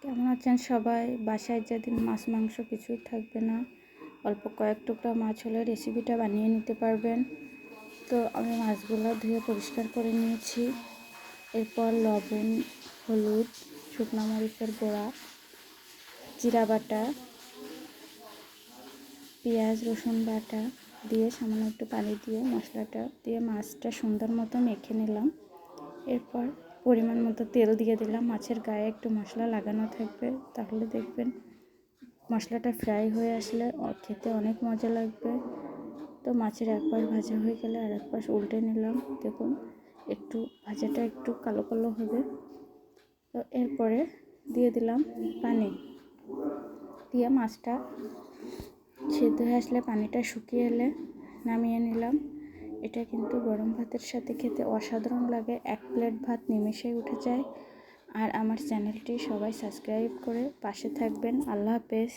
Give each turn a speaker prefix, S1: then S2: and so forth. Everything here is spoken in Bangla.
S1: কেমন আছেন সবাই? বাসায় যেদিন মাছ মাংস কিছুই থাকবে না, অল্প কয়েক টুকরা মাছ হলে রেসিপিটা বানিয়ে নিতে পারবেন। তো আমি মাছগুলো ধুয়ে পরিষ্কার করে নিয়েছি। এরপর লবণ, হলুদ, শুকনো মরিচের গুঁড়া, জিরা বাটা, পেঁয়াজ রসুন বাটা দিয়ে সামান্য একটু পানি দিয়ে মশলাটা দিয়ে মাছটা সুন্দর মতো মেখে নিলাম। এরপর পরিমাণ মতো তেল দিয়ে দিলাম। মাছের গায়ে একটু মশলা লাগানো থাকবে, তাহলে দেখবেন মশলাটা ফ্রাই হয়ে আসলে খেতে অনেক মজা লাগবে। তো মাছের এক পাশ ভাজা হয়ে গেলে আর এক পাশ উল্টে নিলাম। দেখুন একটু ভাজাটা একটু কালো কালো হবে। তো এরপরে দিয়ে দিলাম পানি, দিয়ে মাছটা সিদ্ধ হয়ে আসলে পানিটা শুকিয়ে এলে নামিয়ে নিলাম। এটা কিন্তু গরম ভাতের সাথে খেতে অসাধারণ লাগে। এক প্লেট ভাত নিমেষেই উঠে যায়। আর আমার চ্যানেলটি সবাই সাবস্ক্রাইব করে পাশে থাকবেন। আল্লাহ হাফেজ।